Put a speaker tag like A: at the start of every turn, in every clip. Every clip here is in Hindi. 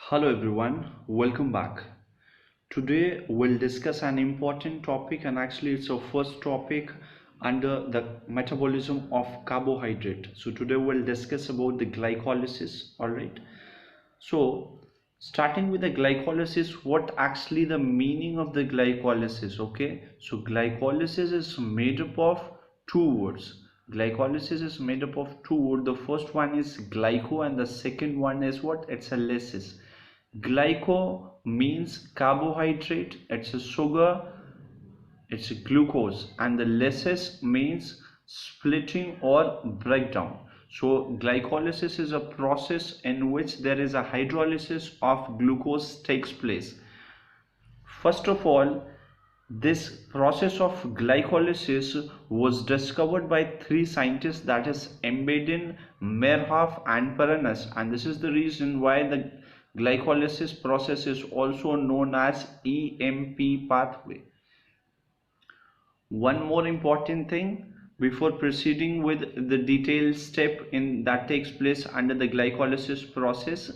A: Hello everyone, welcome back. Today we'll discuss an important topic, and actually it's our first topic under the metabolism of carbohydrate. So today we'll discuss about the glycolysis. All right. So starting with the glycolysis, what actually the meaning of the glycolysis? Okay, so glycolysis is made up of two words. Glycolysis is made up of two words. The first one is glyco and the second one is what? It's a lysis. Glyco means carbohydrate, it's a sugar, it's a glucose, and the lysis means splitting or breakdown. So glycolysis is a process in which there is a hydrolysis of glucose takes place. First of all, this process of glycolysis was discovered by three scientists, that is Embedin, Merhoff and Paranas, and this is the reason why the glycolysis process is also known as EMP pathway. One more important thing before proceeding with the detailed step in that takes place under the glycolysis process.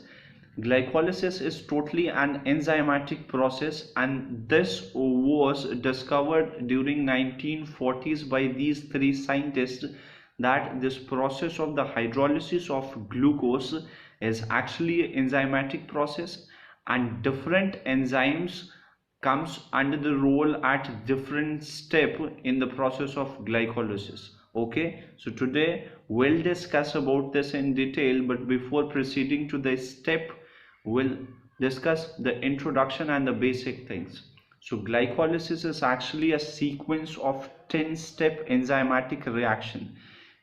A: Glycolysis is totally an enzymatic process, and this was discovered during 1940s by these three scientists, that this process of the hydrolysis of glucose is actually an enzymatic process, and different enzymes comes under the role at different step in the process of glycolysis. Okay, so today we'll discuss about this in detail, but before proceeding to the step, we'll discuss the introduction and the basic things. So glycolysis is actually a sequence of 10-step enzymatic reaction.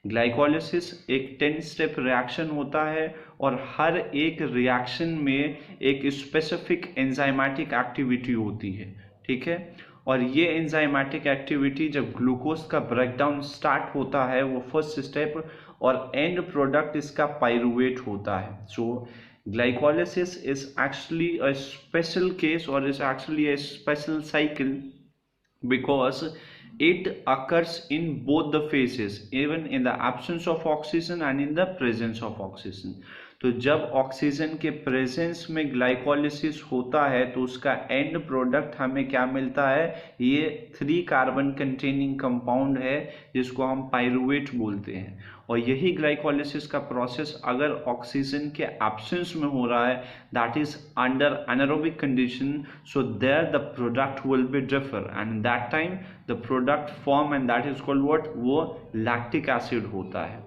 A: Glycolysis एक 10 स्टेप रिएक्शन होता है, और हर एक रिएक्शन में एक स्पेसिफिक एंजाइमेटिक एक्टिविटी होती है. ठीक है, और ये एंजाइमेटिक एक्टिविटी जब ग्लूकोज का ब्रेकडाउन स्टार्ट होता है, वो फर्स्ट स्टेप, और एंड प्रोडक्ट इसका पाइरुवेट होता है. सो glycolysis is actually a special case, or is actually a special cycle, because it occurs in both the phases, even in the absence of oxygen and in the presence of oxygen. तो जब ऑक्सीजन के प्रेजेंस में ग्लाइकोलिसिस होता है तो उसका एंड प्रोडक्ट हमें क्या मिलता है? ये 3 कार्बन कंटेनिंग कंपाउंड है, जिसको हम पाइरुवेट बोलते हैं. और यही ग्लाइकोलिसिस का प्रोसेस अगर ऑक्सीजन के एब्सेंस में हो रहा है, that is under anaerobic condition, so there the product will be differ, and that time the product form, and that is called what? वो लैक्टिक एसिड होता है.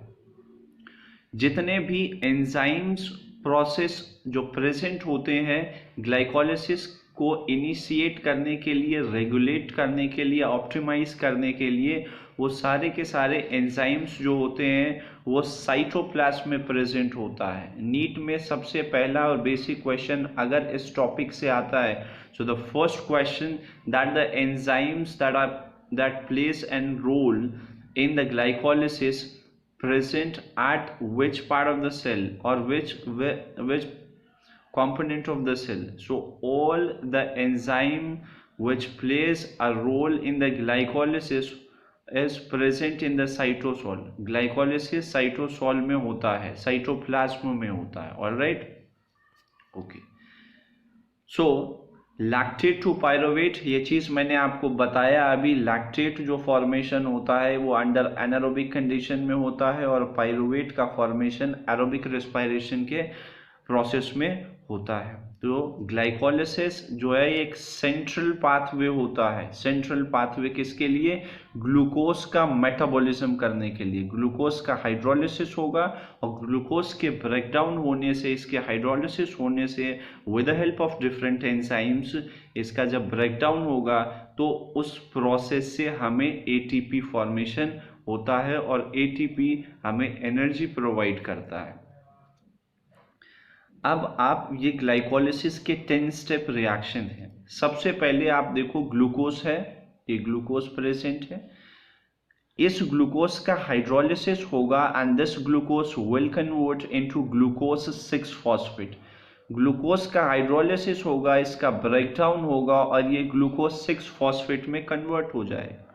A: जितने भी एंजाइम्स प्रोसेस जो प्रेजेंट होते हैं ग्लाइकोलिसिस को इनिशिएट करने के लिए, रेगुलेट करने के लिए, ऑप्टिमाइज करने के लिए, वो सारे के सारे एंजाइम्स जो होते हैं वो साइटोप्लाज्म में प्रेजेंट होता है. नीट में सबसे पहला और बेसिक क्वेश्चन अगर इस टॉपिक से आता है, so the first question that the enzymes that place an role in the glycolysis present at which part of the cell, or which component of the cell. So all the enzyme which plays a role in the glycolysis is present in the cytosol. glycolysis cytosol में होता है, cytoplasm में होता है. all right, okay. so lactate to pyruvate, ये चीज़ मैंने आपको बताया अभी. लैक्टेट जो फॉर्मेशन होता है वो अंडर एनारोबिक कंडीशन में होता है, और पाइरुवेट का फॉर्मेशन एरोबिक रेस्पिरेशन के प्रोसेस में होता है. तो ग्लाइकोलिसिस जो है एक सेंट्रल पाथवे होता है. सेंट्रल पाथवे किसके लिए? ग्लूकोज का मेटाबॉलिज्म करने के लिए. ग्लूकोज का हाइड्रोलिसिस होगा, और ग्लूकोज के ब्रेकडाउन होने से, इसके हाइड्रोलिसिस होने से, with the help of different enzymes, इसका जब ब्रेकडाउन होगा तो उस प्रोसेस से हमें एटीपी फॉर्मेशन होता है, और एटीपी हमें एनर्जी प्रोवाइड करता है. अब आप ये ग्लाइकोलिसिस के 10 स्टेप रिएक्शन है. सबसे पहले आप देखो ग्लूकोज है, ये ग्लूकोज प्रेजेंट है. इस ग्लूकोज का हाइड्रोलिसिस होगा, and this glucose will convert into glucose 6 phosphate. Glucose का हाइड्रोलिसिस होगा, इसका ब्रेकडाउन होगा, और ये ग्लूकोज 6 फॉस्फेट में कन्वर्ट हो जाएगा.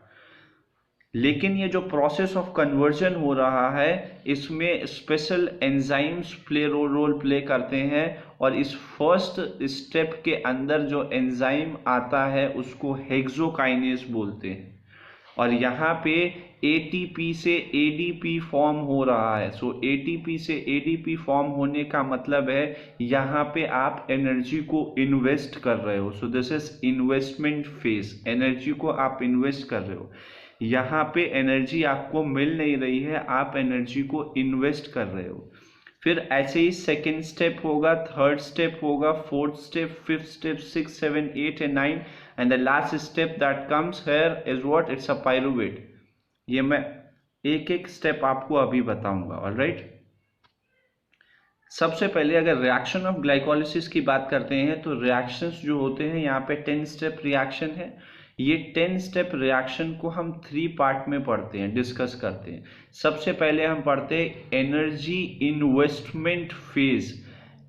A: लेकिन ये जो प्रोसेस ऑफ कन्वर्जन हो रहा है, इसमें स्पेशल एंजाइम्स रोल प्ले करते हैं, और इस फर्स्ट स्टेप के अंदर जो एंजाइम आता है उसको हेक्सोकाइनेज बोलते हैं, और यहाँ पे ATP से ADP फॉर्म हो रहा है। सो ATP से ADP फॉर्म होने का मतलब है यहाँ पे आप एनर्जी को इन्वेस्ट कर रहे हो। सो this is investment phase, energy को आप इन्वेस्ट कर रहे हो। यहाँ पे एनर्जी आपको मिल नहीं रही है, आप एनर्जी को इन्वेस्ट कर रहे हो। फिर ऐसे ही सेकेंड स्टेप होगा, थर्ड स्टेप होगा, fourth step, fifth step, 6, 7, 8 and 9 and the last step that comes here is what, it's a pyruvate. ये मैं एक एक स्टेप आपको अभी बताऊंगा। ऑलराइट, सबसे पहले अगर रिएक्शन ऑफ ग्लाइकोलिसिस की बात करते हैं तो रिएक्शंस जो होते हैं यहाँ पे 10 स्टेप रिएक्शन है। ये 10 स्टेप रिएक्शन को हम 3 पार्ट में पढ़ते हैं, डिस्कस करते हैं। सबसे पहले हम पढ़ते हैं energy investment phase.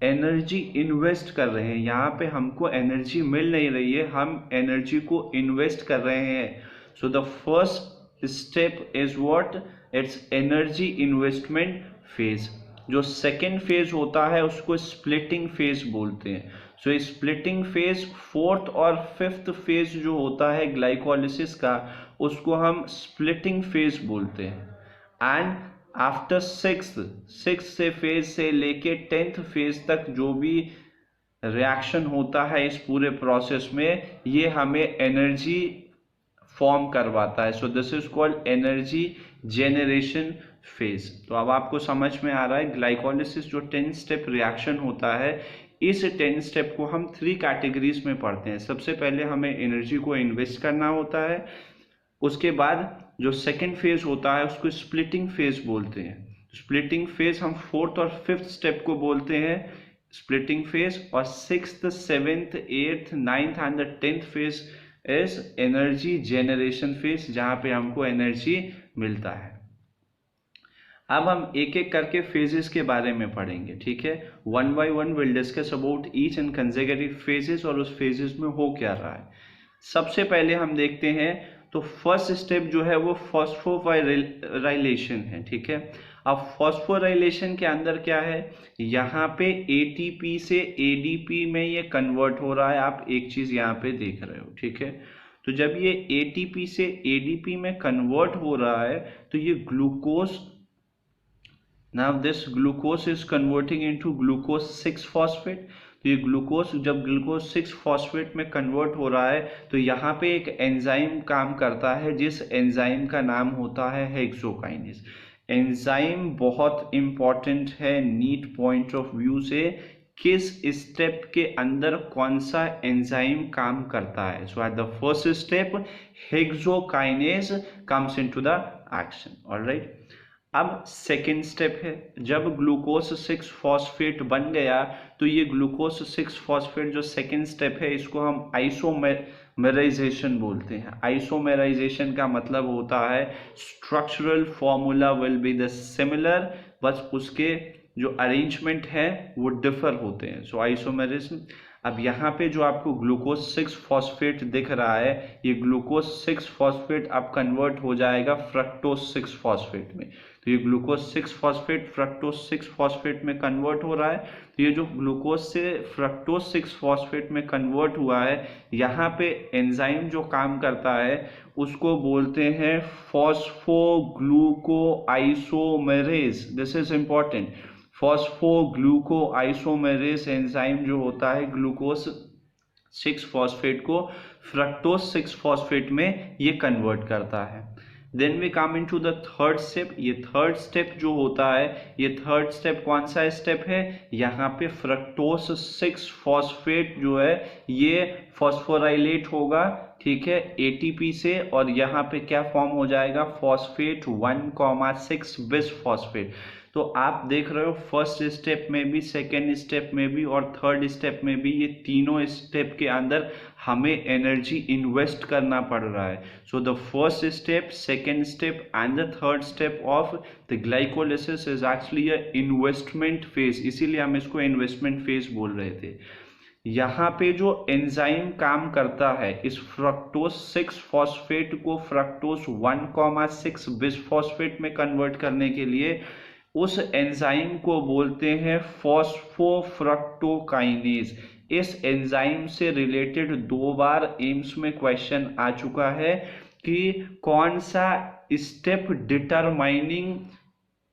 A: Energy invest कर रहे हैं, यहाँ पे हमको एनर्जी मिल नहीं रही है, हम एनर्जी को इन्वेस्ट कर रहे हैं। सो the first step is what, it's energy investment phase. जो सेकेंड फेज होता है उसको स्प्लिटिंग फेज बोलते हैं। सो स्प्लिटिंग फेज, फोर्थ और फिफ्थ फेज जो होता है ग्लाइकोलिसिस का उसको हम स्प्लिटिंग फेज बोलते हैं। एंड आफ्टर सिक्स्थ से फेज से लेके 10th फेज तक जो भी रिएक्शन होता है इस पूरे प्रोसेस में, ये हमें एनर्जी फॉर्म करवाता है। So this is called energy generation phase. तो अब आपको समझ में आ रहा है ग्लाइकोलिसिस जो 10 स्टेप रिएक्शन होता है, इस 10 स्टेप को हम 3 कैटेगरीज में पढ़ते हैं। सबसे पहले हमें एनर्जी को इन्वेस्ट करना होता है, उसके बाद जो सेकेंड फेज होता है उसको स्प्लिटिंग फेज बोलते हैं। स्प्लिटिंग फेज हम फोर्थ और फिफ्थ स्टेप को बोलते हैं स्प्लिटिंग फेज, और 6th, 7th, 8th, 9th and the 10th phase is energy generation phase, जहां पे हमको एनर्जी मिलता है। अब हम एक एक करके फेजेस के बारे में पढ़ेंगे, ठीक है। 1 by 1 will discuss about each and consecutive phases और उस फेजेस में हो क्या रहा है। सबसे पहले हम देखते हैं तो फर्स्ट स्टेप जो है वो फॉस्फोराइलेशन है, ठीक है। अब फॉस्फोराइलेशन के अंदर क्या है, यहाँ पे ATP से ADP में ये कन्वर्ट हो रहा है। आप एक चीज यहाँ पे देख रहे हो, ठीक है। तो जब ये ATP से ADP में कन्वर्ट हो रहा है तो ये glucose, now this glucose is converting into glucose 6-phosphate। तो ये ग्लूकोज जब ग्लूकोज 6-phosphate में कन्वर्ट हो रहा है तो यहाँ पे एक एंजाइम काम करता है जिस एंजाइम का नाम होता है हेक्सोकाइनेज। एंजाइम बहुत इंपॉर्टेंट है नीट पॉइंट ऑफ व्यू से, किस स्टेप के अंदर कौन सा एंजाइम काम करता है। So at the first step hexokinase comes into the action. Alright, अब सेकेंड स्टेप है, जब ग्लूकोज 6-phosphate बन गया तो ये ग्लूकोज 6-phosphate जो सेकेंड स्टेप है इसको हम आइसोमेराइजेशन बोलते हैं। आइसोमेराइजेशन का मतलब होता है structural formula will be the similar, बस उसके जो अरेंजमेंट है वो डिफर होते हैं। सो आइसोमेरिज्म। अब यहाँ पे जो आपको ग्लूकोज 6-phosphate दिख रहा है, ये ग्लूकोज 6-phosphate अब कन्वर्ट हो जाएगा फ्रक्टोज 6-phosphate में। तो ये ग्लूकोज 6-phosphate फ्रक्टोज 6-phosphate में कन्वर्ट हो रहा है। तो ये जो ग्लूकोज से फ्रक्टोज 6-phosphate में कन्वर्ट हुआ है, यहाँ पे एंजाइम जो काम करता है उसको बोलते हैं phosphoglucoisomerase. This is important. Phosphoglucoisomerase enzyme जो होता है ग्लूकोज 6-phosphate को फ्रक्टोज 6-phosphate में ये कन्वर्ट करता है। Then we come into the third step. ये थर्ड स्टेप जो होता है, ये थर्ड स्टेप कौन सा स्टेप है, यहाँ पे फ्रक्टोज 6-phosphate जो है ये फॉस्फोराइलेट होगा, ठीक है, ATP से, और यहाँ पे क्या फॉर्म हो जाएगा, फॉस्फेट 1,6 बिसफॉस्फेट। तो आप देख रहे हो फर्स्ट स्टेप में भी, सेकेंड स्टेप में भी और थर्ड स्टेप में भी, ये तीनों स्टेप के अंदर हमें एनर्जी इन्वेस्ट करना पड़ रहा है। So the first step, second step and the third step of the glycolysis is actually a investment phase, इसीलिए हम इसको इन्वेस्टमेंट फेज बोल रहे थे। यहाँ पे जो एंजाइम काम करता है इस फ्रक्टोज 6-phosphate को फ्रक्टोज 1,6 बिसफॉस्फेट में कन्वर्ट करने के लिए, उस एंजाइम को बोलते हैं फॉस्फोफ्रक्टोकाइनेज। इस एंजाइम से रिलेटेड 2 बार एम्स में क्वेश्चन आ चुका है कि कौन सा स्टेप डिटरमाइनिंग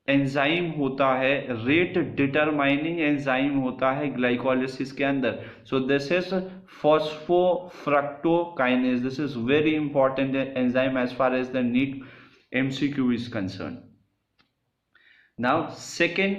A: एंजाइम होता है, रेट डिटरमाइनिंग एंजाइम होता है ग्लाइकोलिसिस के अंदर। So this is phosphofructokinase. This is very important enzyme as far as the NEET MCQ is concern. Now second,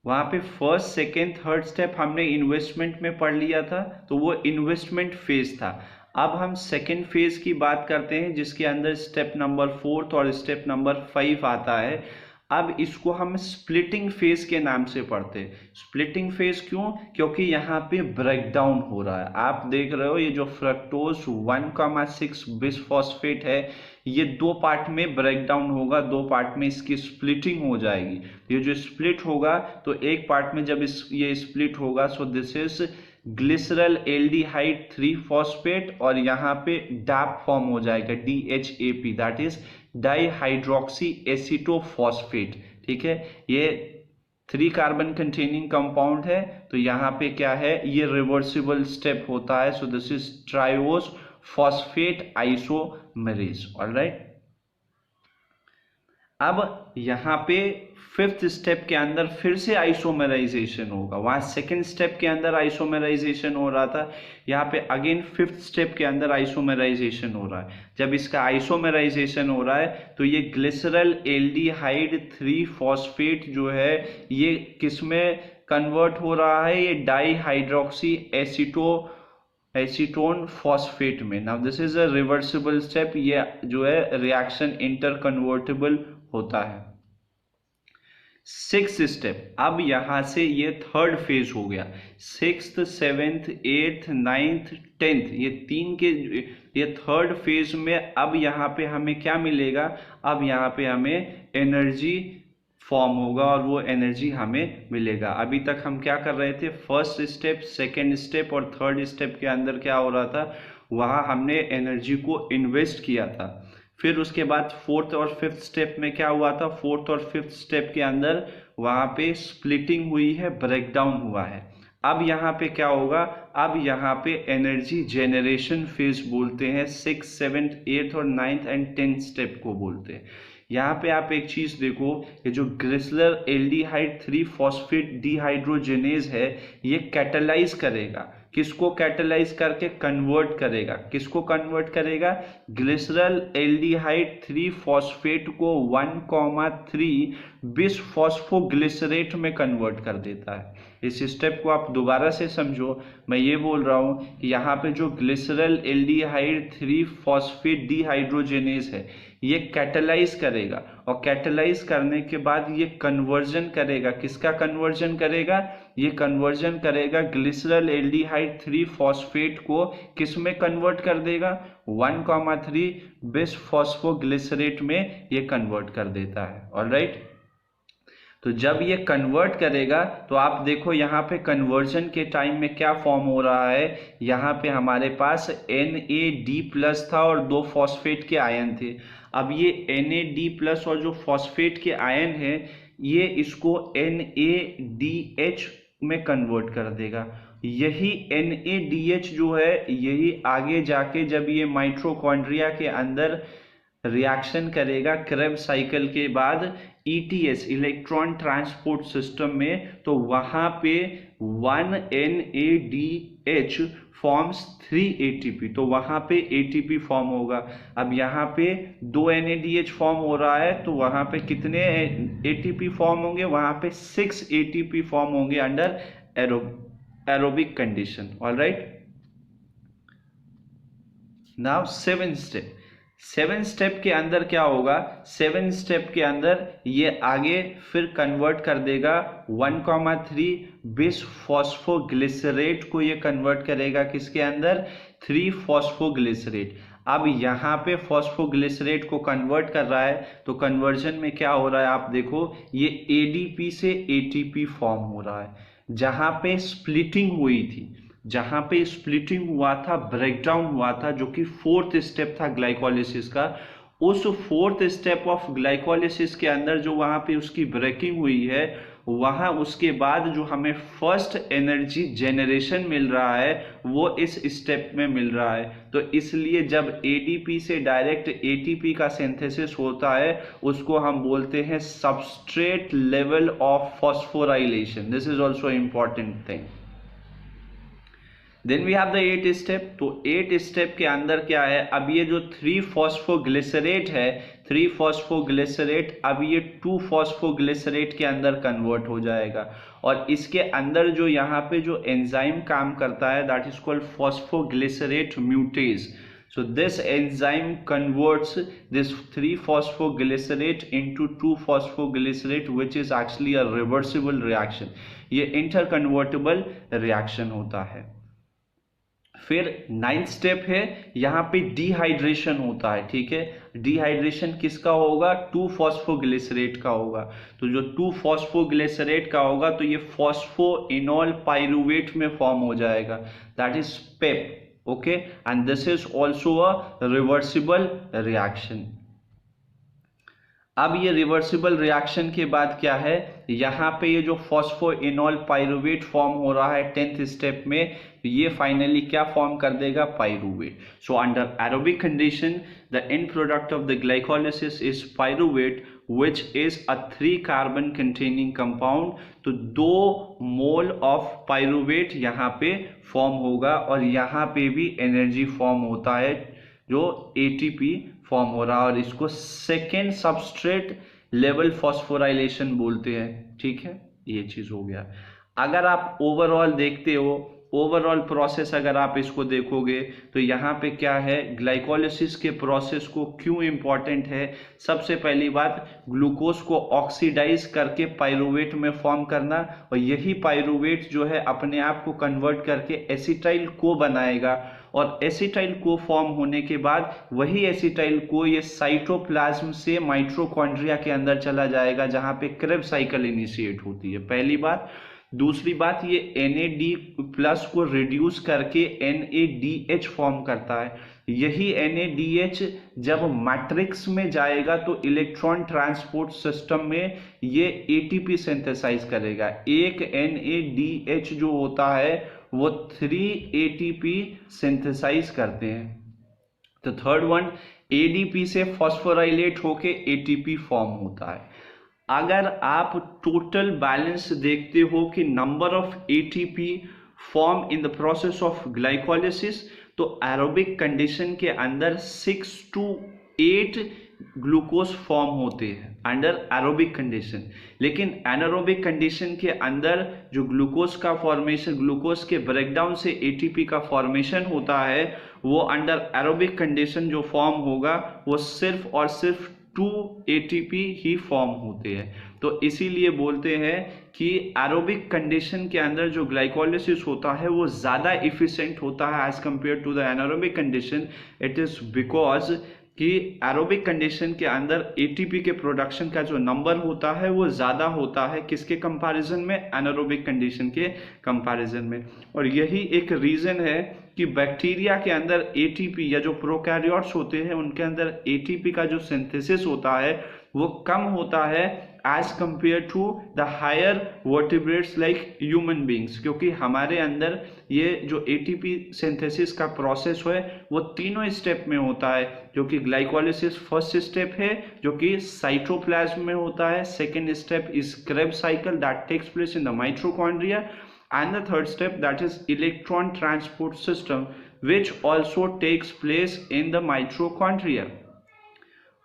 A: वहां पे फर्स्ट सेकेंड थर्ड स्टेप हमने इन्वेस्टमेंट में पढ़ लिया था, तो वो इन्वेस्टमेंट फेज था। अब हम सेकेंड फेज की बात करते हैं जिसके अंदर स्टेप नंबर 4 और स्टेप नंबर 5 आता है। अब इसको हम स्प्लिटिंग फेज के नाम से पढ़ते हैं। स्प्लिटिंग फेज क्यों? क्योंकि यहाँ पे ब्रेकडाउन हो रहा है। आप देख रहे हो ये जो फ्रक्टोज 1,6 बिसफॉस्फेट है, ये 2 पार्ट में ब्रेकडाउन होगा, 2 पार्ट में इसकी स्प्लिटिंग हो जाएगी। ये जो स्प्लिट होगा तो एक पार्ट में जब ये स्प्लिट होगा, सो this is glycerol aldehyde 3 phosphate और यहाँ पे डैप फॉर्म हो जाएगा DHAP, दैट इज डाइहाइड्रोक्सी एसिटोफॉस्फेट। ठीक है, ये 3 कार्बन कंटेनिंग कंपाउंड है, तो यहाँ पे क्या है, ये रिवर्सिबल स्टेप होता है। So this is triose phosphate isomerase. Alright, अब यहाँ पे 5th स्टेप के अंदर फिर से आइसोमेराइजेशन होगा। वहां सेकेंड स्टेप के अंदर आइसोमेराइजेशन हो रहा था, यहाँ पे अगेन 5th स्टेप के अंदर आइसोमेराइजेशन हो रहा है। जब इसका आइसोमेराइजेशन हो रहा है तो ये ग्लिसरल एल्डिहाइड 3 फॉस्फेट जो है ये किसमें कन्वर्ट हो रहा है, ये डाइहाइड्रोक्सी एसीटोन फॉस्फेट में। Now this is a reversible step, ये जो है रिएक्शन इंटर कन्वर्टेबल होता है। 6th स्टेप, अब यहां से ये थर्ड फेज हो गया। 6th 7th 8th 9th 10th ये 3 के ये थर्ड फेज में अब यहाँ पे हमें क्या मिलेगा, अब यहाँ पे हमें एनर्जी फॉर्म होगा और वो एनर्जी हमें मिलेगा। अभी तक हम क्या कर रहे थे, फर्स्ट स्टेप सेकेंड स्टेप और थर्ड स्टेप के अंदर क्या हो रहा था, वहां हमने एनर्जी को इन्वेस्ट किया था। फिर उसके बाद 4th और 5th स्टेप में क्या हुआ था, 4th और 5th स्टेप के अंदर वहां पे स्प्लिटिंग हुई है, ब्रेकडाउन हुआ है। अब यहाँ पे क्या होगा, अब यहाँ पे एनर्जी जेनरेशन फेज बोलते हैं। 6th 7th 8th और 9th एंड 10th स्टेप को बोलते हैं। यहाँ पे आप एक चीज देखो, ये जो ग्लिसरल एल्डिहाइड 3 फॉस्फेट डिहाइड्रोजेनेज है, ये कैटालाइज करेगा। किसको कैटालाइज करके कन्वर्ट करेगा, किसको कन्वर्ट करेगा, ग्लिसरल एल्डिहाइड 3 फॉस्फेट को 1,3 बिसफॉस्फोग्लिसरेट में कन्वर्ट कर देता है। इस स्टेप को आप दोबारा से समझो, मैं ये बोल रहा हूं कि यहाँ पे जो ग्लिसरल एल्डिहाइड 3 फॉस्फेट डिहाइड्रोजेनेज है, ये कैटालाइज करेगा और कैटालाइज करने के बाद ये कन्वर्जन करेगा। किसका कन्वर्जन करेगा, ये कन्वर्जन करेगा ग्लिसरल एल्डिहाइड 3 फॉस्फेट को किस में कन्वर्ट कर देगा, 1,3 बिसफॉस्फोग्लिसरेट में ये कन्वर्ट कर देता है। ऑलराइट, तो जब ये कन्वर्ट करेगा तो आप देखो यहाँ पे कन्वर्जन के टाइम में क्या फॉर्म हो रहा है, यहाँ पे हमारे पास NAD+ था और 2 फॉस्फेट के आयन थे। अब ये NAD+ और जो फॉस्फेट के आयन है ये इसको NADH में कन्वर्ट कर देगा। यही NADH जो है यही आगे जाके जब ये माइटोकॉन्ड्रिया के अंदर रिएक्शन करेगा क्रेब्स साइकिल के बाद ETS इलेक्ट्रॉन ट्रांसपोर्ट सिस्टम में, तो वहां पे 1 NADH फॉर्म्स 3 ATP, तो वहां पे ATP फॉर्म होगा। अब यहाँ पे 2 NADH फॉर्म हो रहा है तो वहां पे कितने ATP फॉर्म होंगे, वहां पे 6 ATP फॉर्म होंगे under aerobic condition. Alright, now 7th step. 7th step के अंदर क्या होगा, 7th स्टेप के अंदर ये आगे फिर कन्वर्ट कर देगा 1,3 बिसफॉस्फोग्लिसरेट को, ये कन्वर्ट करेगा किसके अंदर, 3 फॉस्फोग्लिसरेट। अब यहाँ पे फॉस्फोग्लिसरेट को कन्वर्ट कर रहा है तो कन्वर्जन में क्या हो रहा है, आप देखो ये ADP से ATP फॉर्म हो रहा है। जहां पे स्प्लिटिंग हुई थी, जहां पे स्प्लिटिंग हुआ था, ब्रेकडाउन हुआ था, जो कि 4th स्टेप था ग्लाइकोलिसिस का, उस फोर्थ स्टेप ऑफ ग्लाइकोलिसिस के अंदर जो वहां पे उसकी ब्रेकिंग हुई है, वहां उसके बाद जो हमें फर्स्ट एनर्जी जनरेशन मिल रहा है वो इस स्टेप में मिल रहा है। तो इसलिए जब एडीपी से डायरेक्ट एटीपी का सिंथेसिस होता है उसको हम बोलते हैं substrate level of phosphorylation. This is also important thing. Then we have the 8 step. तो 8 स्टेप के अंदर क्या है, अब ये जो 3 फॉस्फोग्लिसरेट है, 3 फॉस्फोग्लिसरेट अब ये 2 फॉस्फोग्लिसरेट के अंदर कन्वर्ट हो जाएगा। और इसके अंदर जो यहाँ पे जो एंजाइम काम करता है that is called phosphoglycerate म्यूटेज। So this enzyme converts this 3 phosphoglycerate into 2 phosphoglycerate which is actually a reversible reaction। ये interconvertible reaction होता है। फिर 9th स्टेप है, यहाँ पे डिहाइड्रेशन होता है। ठीक है, डिहाइड्रेशन किसका होगा, 2 फॉस्फोग्लिसरेट का होगा। तो जो 2 फॉस्फोग्लिसरेट का होगा तो ये फॉस्फोइनॉल पाइरुवेट में फॉर्म हो जाएगा, that is Pep. Okay, and this is also a reversible reaction. अब ये रिवर्सिबल रिएक्शन के बाद क्या है, यहाँ पे ये जो फॉस्फोइनॉल पाइरुवेट फॉर्म हो रहा है 10th स्टेप में, ये फाइनली क्या फॉर्म कर देगा, pyruvate. So under aerobic condition the end product of the glycolysis is pyruvate which is a 3 carbon containing compound। तो 2 मोल ऑफ पाइरुवेट यहाँ पे फॉर्म होगा और यहाँ पे भी एनर्जी फॉर्म होता है जो एटीपी फॉर्म हो रहा है, और इसको सेकेंड सबस्ट्रेट लेवल फॉस्फोराइलेशन बोलते हैं। ठीक है, ये चीज हो गया। अगर आप ओवरऑल देखते हो, ओवरऑल प्रोसेस अगर आप इसको देखोगे तो यहाँ पे क्या है, ग्लाइकोलिसिस के प्रोसेस को क्यों इंपॉर्टेंट है। सबसे पहली बात, ग्लूकोज को ऑक्सीडाइज करके पाइरुवेट में फॉर्म करना, और यही पाइरुवेट जो है अपने आप को कन्वर्ट करके एसिटाइल को बनाएगा, और एसिटाइल को फॉर्म होने के बाद वही एसिटाइल को ये साइटोप्लाज्म से माइटोकॉन्ड्रिया के अंदर चला जाएगा जहाँ पे क्रेब्स साइकिल इनिशिएट होती है, पहली बात। दूसरी बात, ये NAD+ को रिड्यूस करके NADH फॉर्म करता है। यही NADH जब मैट्रिक्स में जाएगा तो इलेक्ट्रॉन ट्रांसपोर्ट सिस्टम में ये ATP सिंथेसाइज करेगा। एक NADH जो होता है वो 3 ATP सिंथेसाइज करते हैं। तो थर्ड वन, ADP से फॉस्फोराइलेट होके ATP फॉर्म होता है। अगर आप टोटल बैलेंस देखते हो कि number of ATP form in the process of glycolysis, तो एरोबिक कंडीशन के अंदर 6 to 8 ग्लूकोज फॉर्म होते हैं अंडर एरोबिक कंडीशन। लेकिन एनारोबिक कंडीशन के अंदर जो ग्लूकोज का फॉर्मेशन, ग्लूकोज के ब्रेकडाउन से ATP का फॉर्मेशन होता है, वो अंडर एरोबिक कंडीशन जो फॉर्म होगा वो सिर्फ और सिर्फ 2 ATP ही फॉर्म होते हैं। तो इसीलिए बोलते हैं कि एरोबिक कंडीशन के अंदर जो ग्लाइकोलिसिस होता है वो ज़्यादा इफिशिएंट होता है as compare to the anaerobic condition. It is because कि एरोबिक कंडीशन के अंदर ATP के प्रोडक्शन का जो नंबर होता है वो ज़्यादा होता है, किसके कंपैरिजन में, एनारोबिक कंडीशन के कंपैरिजन में। और यही एक रीज़न है कि बैक्टीरिया के अंदर ATP या जो प्रोकैरियोट्स होते हैं उनके अंदर ATP का जो सिंथेसिस होता है वो कम होता है as compare to the higher vertebrates like human beings, क्योंकि हमारे अंदर ये जो ATP सिंथेसिस का प्रोसेस है वो तीनों स्टेप में होता है, जो कि ग्लाइकोलिसिस फर्स्ट स्टेप है जो कि साइटोप्लाज्म में होता है, second step is Krebs cycle that takes place in the mitochondria, and the third step that is electron transport system which also takes place in the mitochondria।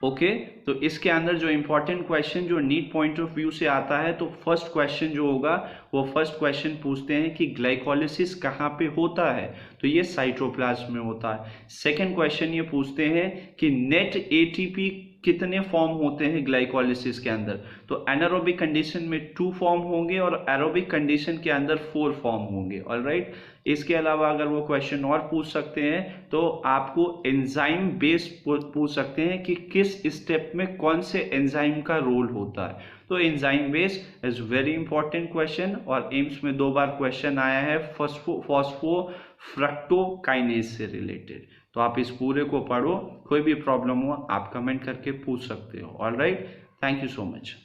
A: Okay, तो इसके अंदर जो इंपॉर्टेंट क्वेश्चन जो नीट पॉइंट ऑफ व्यू से आता है, तो फर्स्ट क्वेश्चन जो होगा वो फर्स्ट क्वेश्चन पूछते हैं कि ग्लाइकोलिसिस कहाँ पे होता है, तो ये साइटोप्लाज्म में होता है। सेकंड क्वेश्चन ये पूछते हैं कि नेट ATP कितने फॉर्म होते हैं ग्लाइकोलिसिस के अंदर, तो एनारोबिक कंडीशन में 2 फॉर्म होंगे और एरोबिक कंडीशन के अंदर 4 फॉर्म होंगे। ऑलराइट, इसके अलावा अगर वो क्वेश्चन और पूछ सकते हैं तो आपको एंजाइम बेस्ड पूछ सकते हैं कि किस स्टेप में कौन से एंजाइम का रोल होता है। तो enzyme based is very important question, और एम्स में 2 बार क्वेश्चन आया है फॉस्फोफ्रक्टोकाइनेज से रिलेटेड। तो आप इस पूरे को पढ़ो, कोई भी प्रॉब्लम हो आप कमेंट करके पूछ सकते हो। Alright, thank you so much.